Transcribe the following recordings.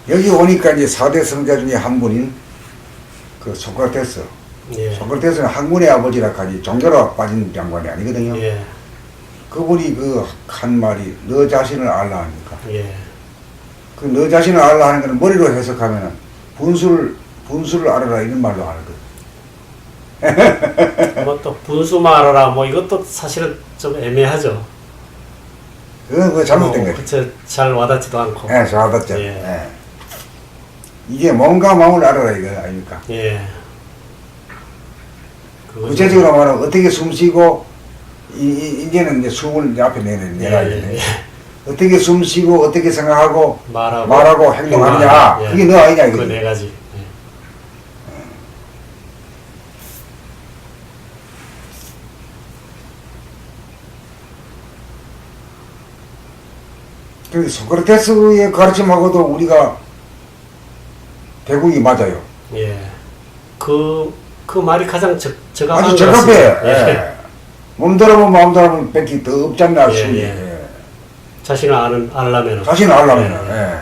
여기 오니까 이제 4대 성자 중에 한 분인 그 소크라테스. 예. 소크라테스는 학문의 아버지라 하지 종교로 빠진 양반이 아니거든요. 예. 그분이 그 한 말이 너 자신을 알라 하니까. 예. 그 너 자신을 알라 하는 거는 머리로 해석하면은 분수를 알아라 이런 말로 하는 거. 뭐 또 분수 말하라 뭐 이것도 사실은 좀 애매하죠. 그거 잘못된 거죠. 그쵸. 잘 와닿지도 않고. 예, 잘 알았죠. 예. 예. 이게 몸과 마음을 알아라 이거 아닙니까? 예. 구체적으로 말하면 어떻게 숨 쉬고 이제는 이제 숨을 이제 앞에 내야 되는데 어떻게 숨 쉬고 어떻게 생각하고 말하고 행동하느냐 예. 그게 너 아니냐 그 이거. 네 가지. 예. 그 소크라테스의 가르침하고도 우리가 대국이 맞아요. 예. 그 말이 가장 적합한 아주 것 같습니다. 적합해. 예. 몸대로 보면 마음대로 보면 뺏기 더 없잖나. 예, 숨이. 예. 예. 자신을 알려면은. 자신을 알려면. 예. 예.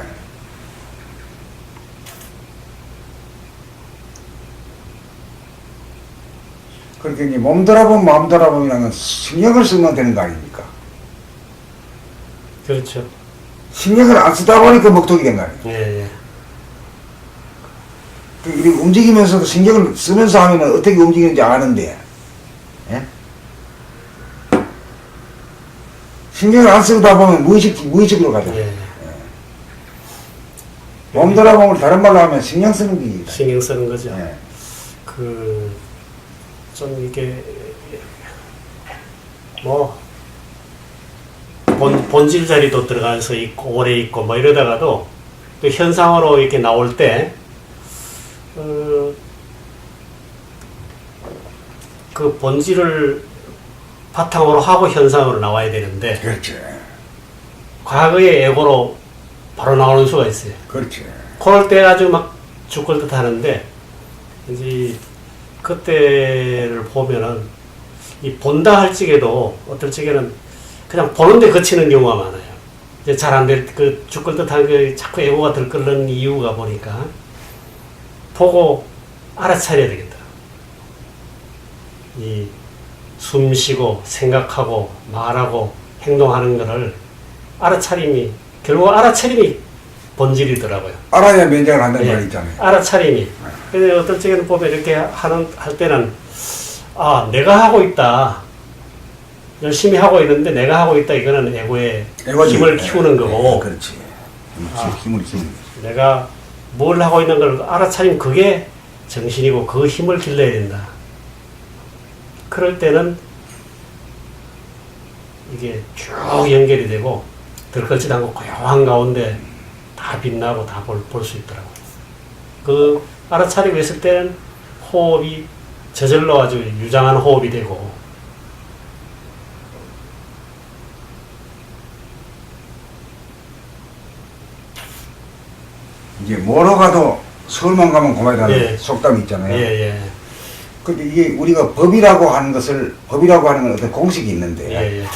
그렇게 이제 몸대로 보면 마음대로 보면 신경을 쓰면 되는 거 아닙니까? 그렇죠. 신경을 안 쓰다 보니까 먹통이 된 거 아니에요. 예, 예. 이렇게 움직이면서도 신경을 쓰면서 하면 어떻게 움직이는지 아는데, 예? 신경을 안 쓰다 보면 무의식으로 가죠. 예. 몸대로 보면 다른 말로 하면 신경 쓰는 게. 신경 쓰는 거죠. 예. 좀 이게 뭐 본질 자리도 들어가서 있고 오래 있고 뭐 이러다가도 또 현상으로 이렇게 나올 때 그 본질을 바탕으로 하고 현상으로 나와야 되는데 그렇지. 과거의 에고로 바로 나오는 수가 있어요. 그렇지. 그럴 때 아주 막 죽을 듯 하는데 이제 그때를 보면은 이 본다 할 적에도 어떨 적에는 그냥 보는데 그치는 경우가 많아요. 이제 잘 안 될 그 죽을 듯한 그 자꾸 에고가 들끓는 이유가 보니까 보고 알아차려야 되겠다. 이 숨 쉬고 생각하고 말하고 행동하는 거를 알아차림이 결국 알아차림이 본질이더라고요. 알아야 면장을 한다는 예. 말이 있잖아요. 알아차림이. 근데 어떨 적에는 보면 이렇게 할 때는, 아, 내가 하고 있다. 열심히 하고 있는데 내가 하고 있다. 이거는 에고의 에고지. 힘을 키우는 거고. 그렇지. 아. 힘을 키우는 거지. 내가 뭘 하고 있는 걸 알아차리면 그게 정신이고 그 힘을 길러야 된다. 그럴 때는 이게 쭉 연결이 되고 들끓지도 않고 고요한 가운데 다 빛나고 다 볼 수 있더라고요. 그 알아차리고 있을 때는 호흡이 저절로 아주 유장한 호흡이 되고 이제 뭐로 가도 서울만 가면 고마이라는 예. 속담이 있잖아요. 예, 예. 근데 이게 우리가 법이라고 하는 건 어떤 공식이 있는데, 예, 예.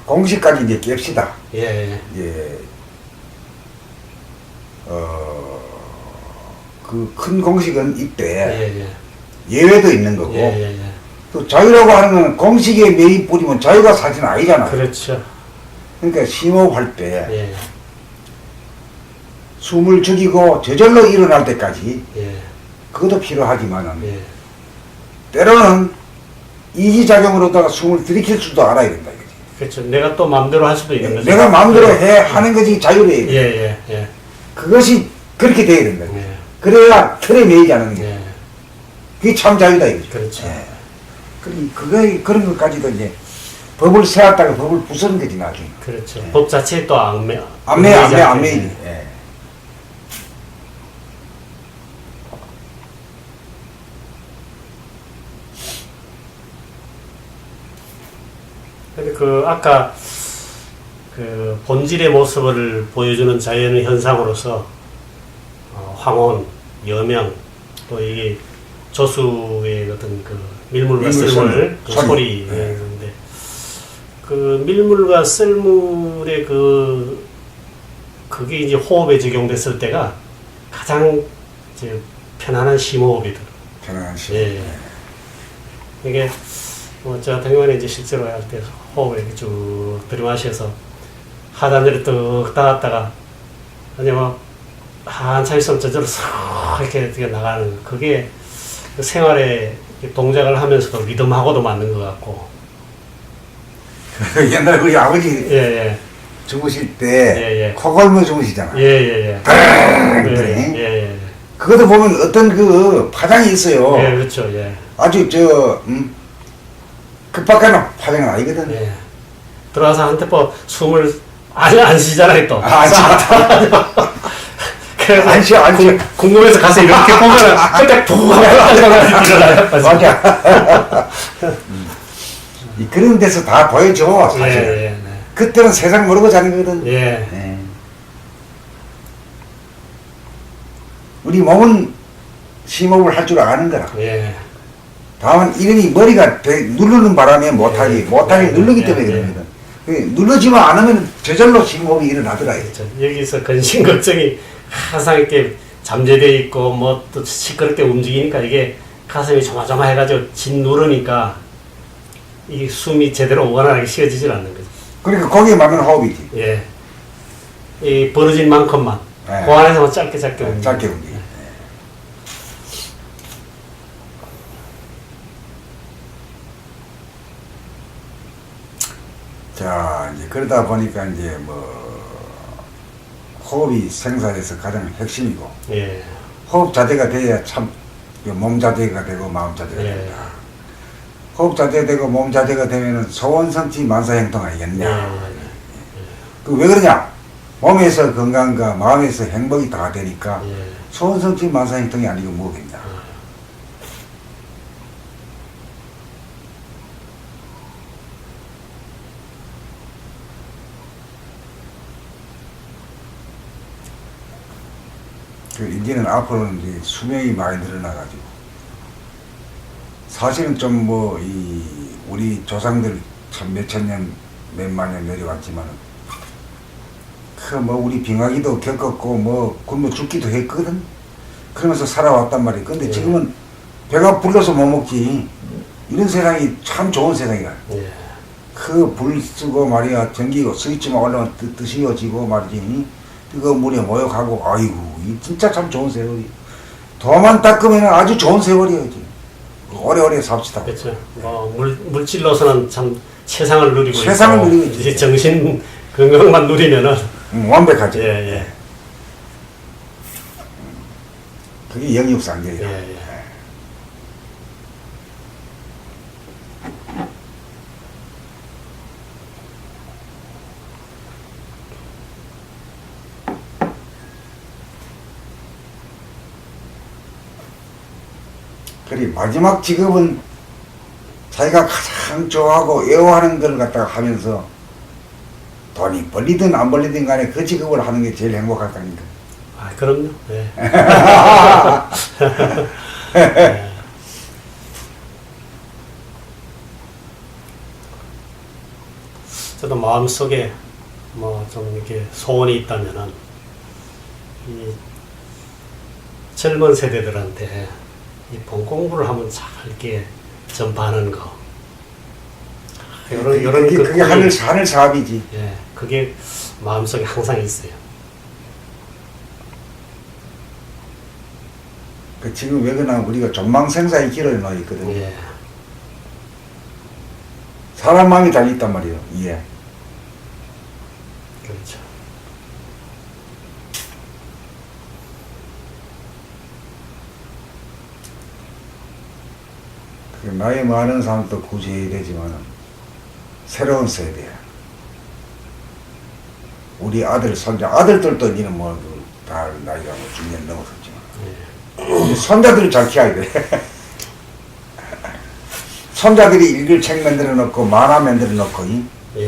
공식까지 이제 깹시다. 예, 예. 이제, 그 큰 공식은 있대. 예, 예. 예외도 있는 거고, 예, 예, 예. 또 자유라고 하는 건 공식에 매일 뿌리면 자유가 사실은 아니잖아요. 그렇죠. 그러니까 심호흡할 때, 예, 숨을 죽이고 저절로 일어날 때까지, 예, 그것도 필요하지만은, 예. 때로는 이기작용으로다가 숨을 들이킬 수도 알아야 된다. 이거지. 그렇죠. 내가 또 마음대로 할 수도 있는 거죠. 내가 마음대로 예. 하는 것이 자유로워야 예, 돼. 예, 예. 그것이 그렇게 돼야 된다. 예. 그래야 틀에 매이지 않는 게. 예. 그게 참 자유다 이거죠. 그렇죠. 그런 것까지도 이제 법을 세웠다가 법을 부수는 거지 나중에. 그렇죠. 예. 법 자체에 또 안매이지 안매이지. 예. 근데 그 아까 그 본질의 모습을 보여주는 자연 현상으로서 황혼, 여명 또 이게 조수의 어떤 그 밀물과 썰물 그 소리였는데 그 밀물과 썰물의 그 그게 이제 호흡에 적용됐을 때가 가장 이제 편안한 심호흡이더라고요. 편안한 심호흡. 예. 이게 저 같은 경우는 이제 실제로 할 때 호흡을 이렇게 쭉 들이마셔서 하단으로 뚝 따갔다가 아니면 한참 있으면 저절로 쏙 이렇게 나가는 거. 그게 그 생활에 동작을 하면서도 리듬하고도 맞는 것 같고. 옛날에 우리 아버지 예. 주무실 때 예. 코 골며 주무시잖아. 예. 예. 그것도 보면 어떤 그 파장이 있어요. 예, 그렇죠. 예. 아주 급박한 파장은 아니거든. 예. 들어와서 한테 숨을 안 쉬잖아요, 또. 그래서 안 쉬어. 궁금해서 가서 이렇게 보면은 그때 푹 하고 일어나요. 맞아. 그런 데서 다 보여줘, 사실. 예. 그때는 세상 모르고 자는 거거든. 예. 우리 몸은 심호흡을 할 줄 아는 거라. 예. 다만 이름이 머리가 누르는 바람에 못하게 누르기 때문에 그런 거거든. 눌러지만 않으면 저절로 심호흡이 일어나더라. 그렇죠. 여기서 근심 걱정이 항상 이렇게 잠재되어 있고 뭐 또 시끄럽게 움직이니까 이게 가슴이 조마조마해가지고 진 누르니까 이 숨이 제대로 원활하게 쉬어지질 않는 거죠. 그러니까 거기에 맞는 호흡이지. 예. 이 벌어진 만큼만 예. 그 안에서만 짧게 움직이죠. 짧게 움직여. 자, 이제 그러다 보니까 이제 호흡이 생사에서 가장 핵심이고, 예. 호흡 자세가 돼야 참 몸 자세가 되고 마음 자세가 예. 된다. 호흡 자세가 되고 몸 자세가 되면은 소원성취 만사행통 아니겠냐. 예. 왜 그러냐? 몸에서 건강과 마음에서 행복이 다 되니까 예. 소원성취 만사행통이 아니고 뭐겠냐. 이제는 앞으로는 이제 수명이 많이 늘어나가지고 사실은 좀 우리 조상들 참 몇천 년, 몇만 년 내려왔지만은 우리 빙하기도 겪었고 굶어 죽기도 했거든. 그러면서 살아왔단 말이야. 근데 지금은 배가 불러서 못 먹지. 이런 세상이 참 좋은 세상이야. 그 불 쓰고 말이야 전기가 스위치만 올라오면 뜨시워지고 말이지. 그거 물에 모욕하고 아이고 진짜 참 좋은 세월이. 도만 닦으면 아주 좋은 세월이야지. 오래오래 삽시다. 그렇죠. 물질로서는 참 세상을 누리고 세상을 있고, 누리고 있지. 이제 정신 건강만 누리면은 완벽하지. 예. 그게 영육상계야. 예. 그리 마지막 직업은 자기가 가장 좋아하고 애호하는 걸 갖다가 하면서 돈이 벌리든 안 벌리든 간에 그 직업을 하는 게 제일 행복할 거니까. 아, 그럼요. 네. 저도 마음속에 좀 이렇게 소원이 있다면은 이 젊은 세대들한테 이 본 공부를 한번 잘 이렇게 전파하는 거. 그게 하늘 사업이지. 예, 그게 마음속에 항상 있어요. 지금 왜 그러나 우리가 존망생사의 길을 놓여 있거든요. 예. 사람 마음이 달려있단 말이에요. 예. 그렇죠. 나이 많은 사람도 구제해야 되지만 새로운 세대야. 우리 아들, 손자, 아들들도 이제는 다 나이가 중년 넘었었지만 손자들을 잘 키워야 돼. 손자들이 읽을 책 만들어 놓고 만화 만들어 놓고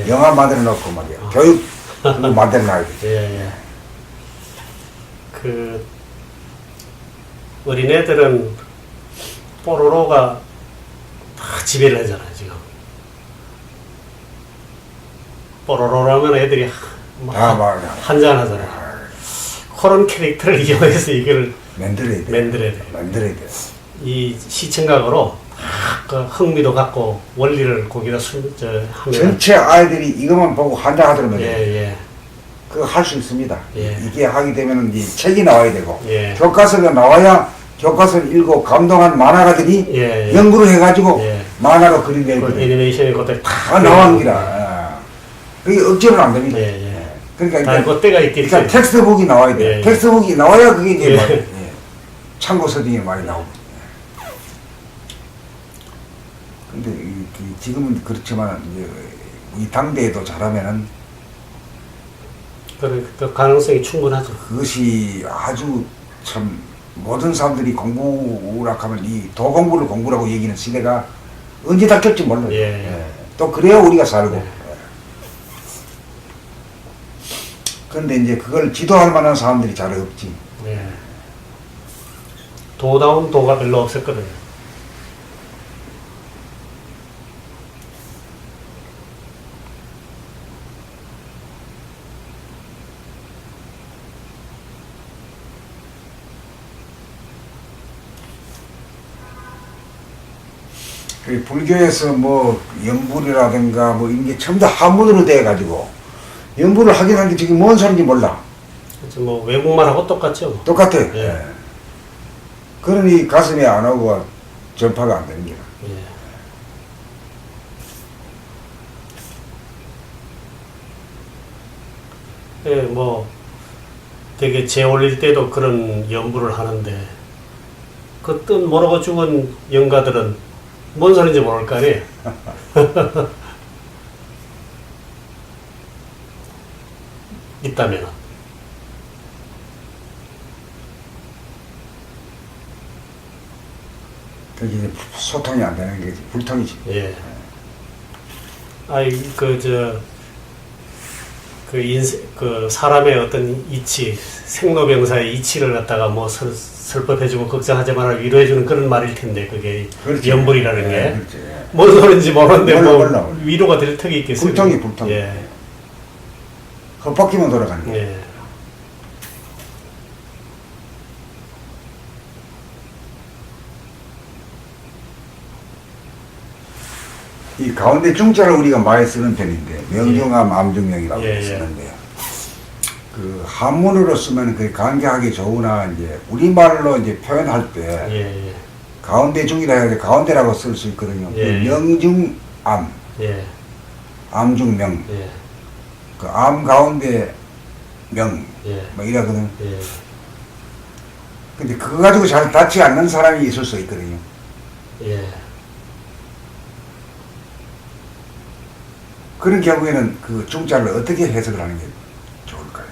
영화 만들어 놓고 말이야. 교육 그거 만들어 놔야 돼. 그 어린애들은 뽀로로가 다 지배를 하잖아요, 지금. 뽀로로라면 애들이 한잔 하잖아요. 그런 캐릭터를 이용해서 이걸 만들어야 돼. 만들어야 돼. 이 시청각으로 그 흥미도 갖고 원리를 거기다 하면 전체 아이들이 이것만 보고 환장하더라면 예. 그거 할 수 있습니다. 예. 이게 하게 되면 이제 책이 나와야 되고 예. 교과서가 나와야 교과서를 읽고 감동한 만화가들이 예. 연구를 해가지고 예. 만화로 그 그린다거든. 애니메이션의 것들 다 나오는 기라. 그게 억지로는 안 됩니다. 예. 그러니까 다 그때가 있겠지. 일단 텍스트북이 나와야 돼. 예. 텍스트북이 나와야 그게 이제 예. 뭐, 참고 서적이 많이 나오고. 근데 지금은 그렇지만 이제 이 당대에도 잘하면은 그 가능성이 충분하죠. 그것이 아주 참 모든 사람들이 공부라 하면 이 도공부를 공부라고 얘기하는 시대가 언제 닥칠지 몰라요. 예. 또 그래야 우리가 살고. 예. 그런데 이제 그걸 지도할 만한 사람들이 잘 없지. 예. 도다운 도가 별로 없었거든요. 그 불교에서 뭐 연불이라든가 뭐 이런 게 전부 다 한문으로 돼가지고 연불을 하긴 하는데 저게 뭔 소리인지 몰라. 그래서 뭐 외국말하고 똑같죠. 똑같아. 예. 예. 그러니 가슴에 안 오고 전파가 안 되는 거야. 예. 예, 뭐 되게 재 올릴 때도 그런 연부를 하는데 그 뜻 모르고 죽은 영가들은 뭔 소리인지 모를 거 아니에요. 있다면. 그게 이제 소통이 안 되는 게 불통이지. 예. 아이, 그 사람의 어떤 이치, 생로병사의 이치를 갖다가 뭐 슬퍼해주고 걱정하지 마라 위로해주는 그런 말일 텐데, 그게 그렇지. 연불이라는 게. 그렇지. 뭔 소린지 모르는데 몰라. 위로가 될 턱이 있겠어요. 불통이. 예. 헛바퀴만 돌아가는 거야. 예. 이 가운데 중자를 우리가 많이 쓰는 편인데 명중암, 암중명이라고 예, 예. 쓰는데 그 한문으로 쓰면 그 간결하게 좋으나 이제 우리말로 이제 표현할 때 예. 가운데 중이라 해야 돼 가운데라고 쓸 수 있거든요. 예. 그 명중암, 예. 암중명, 예. 그 암 가운데 명, 예. 뭐 이러거든. 예. 근데 그거 가지고 잘 닿지 않는 사람이 있을 수 있거든요. 예. 그런 경우에는 그 중자를 어떻게 해석을 하는 게 좋을까요?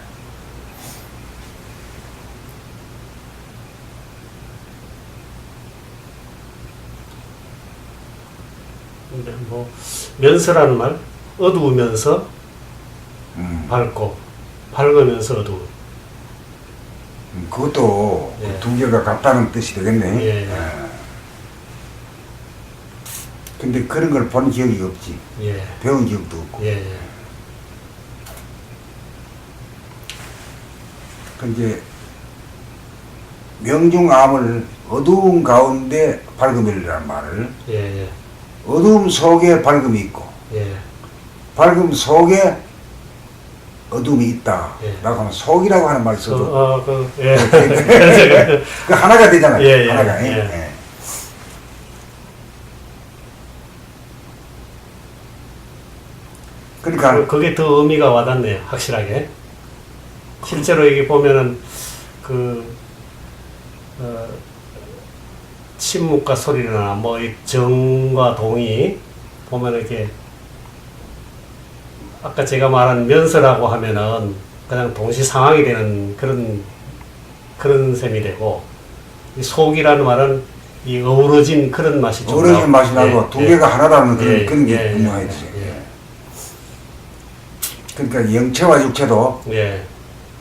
근데 뭐 면서라는 말, 어두우면서 밝고 밝으면서 어두운. 그것도 예. 그 두 개가 같다는 뜻이 되겠네. 예. 근데 그런 걸 본 기억이 없지. 예. 배운 기억도 없고. 예. 근데 명중암을 어두운 가운데 밝음이라는 말을 예. 어두움 속에 밝음이 있고 예. 밝음 속에 어둠이 있다 예. 라고 하면 속이라고 하는 말을 써도 예. 그 하나가 되잖아요. 예, 예, 하나가. 예. 예. 그러니까 그게 더 의미가 와닿네요, 확실하게. 실제로 이게 보면은 침묵과 소리나 뭐 이 정과 동이 보면 이렇게 아까 제가 말한 면서라고 하면은 그냥 동시 상황이 되는 그런 셈이 되고 이 속이라는 말은 이 어우러진 그런 맛이 좀 어우러진 나고. 맛이 나고 두 개가 하나라는 그런 게 예, 분명해지죠. 예. 그러니까 영체와 육체도 예.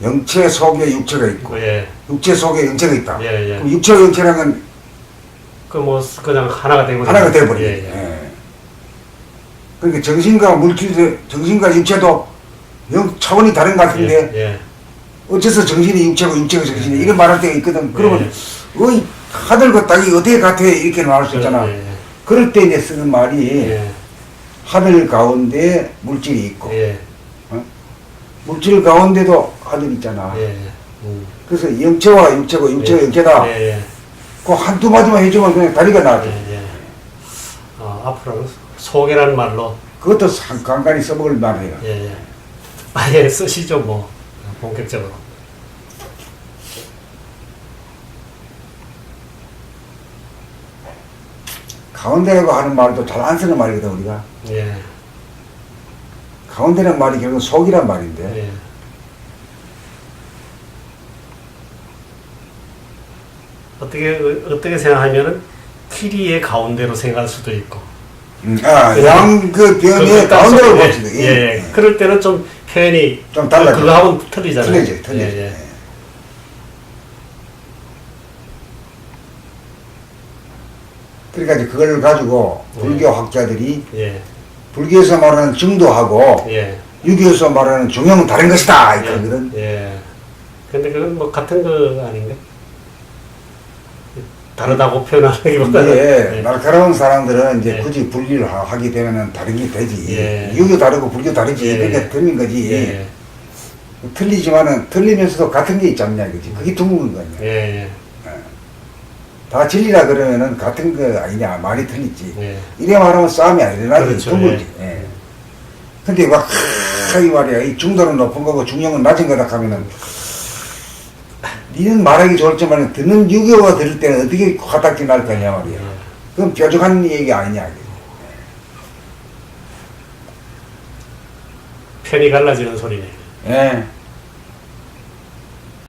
영체 속에 육체가 있고 예. 육체 속에 영체가 있다. 예, 예. 그럼 육체와 영체라는 그 뭐 그냥 하나가 되고 하나가 되어버리죠. 예, 예. 그러니까 정신과 물질, 정신과 육체도 영 차원이 다른 것 같은데 예. 어째서 정신이 육체고 육체가 정신이 이런 말할 때가 있거든. 그러면 어이 하늘과 땅이 어떻게 같아 이렇게 말할 수 있잖아. 그럴 때 이제 쓰는 말이 하늘 가운데 물질이 있고 물질 가운데도 하늘 있잖아. 그래서 영체와 육체고 육체가 영체다. 그 한두 마디만 해주면 그냥 다리가 나지. 앞으로는 속이라는 말로 그것도 간간히 써먹을 말이에요. 아예 쓰시죠 뭐 본격적으로. 가운데라고 하는 말도 잘 안 쓰는 말이거든 우리가. 가운데라는 말이 결국 속이란 말인데. 어떻게 생각하면은 길이의 가운데로 생각할 수도 있고. 양 그 변의 가운데로 볼 수도 있고. 그럴 때는 좀 표현이 좀 달라져. 그거하고는 틀리잖아요. 틀리지. 그러니까 이제 그걸 가지고 불교 학자들이 불교에서 말하는 정도하고 유교에서 말하는 중형은 다른 것이다 이거거든. 근데 그건 뭐 같은 거 아닌가? 다르다고 표현하기보다는 날카로운 사람들은 이제 굳이 분리를 하게 되면은 다른 게 되지. 유교 다르고 불교 다르지. 그러니까 틀린 거지. 틀리지만은 틀리면서도 같은 게 있지 않냐 그지. 그게 둥근 거냐. 다 진리라 그러면은 같은 거 아니냐 말이 틀리지. 이래 말하면 싸움이 안 일어나지. 그렇죠. 둥글지. 근데 막 이 말이야. 이 중도는 높은 거고 중형은 낮은 거다 하면은 니는 말하기 좋을지만 듣는 유교가 들을 때는 어떻게 화딱지 날 거냐 말이야. 그럼 뾰족한 얘기 아니냐. 편이 갈라지는 소리네.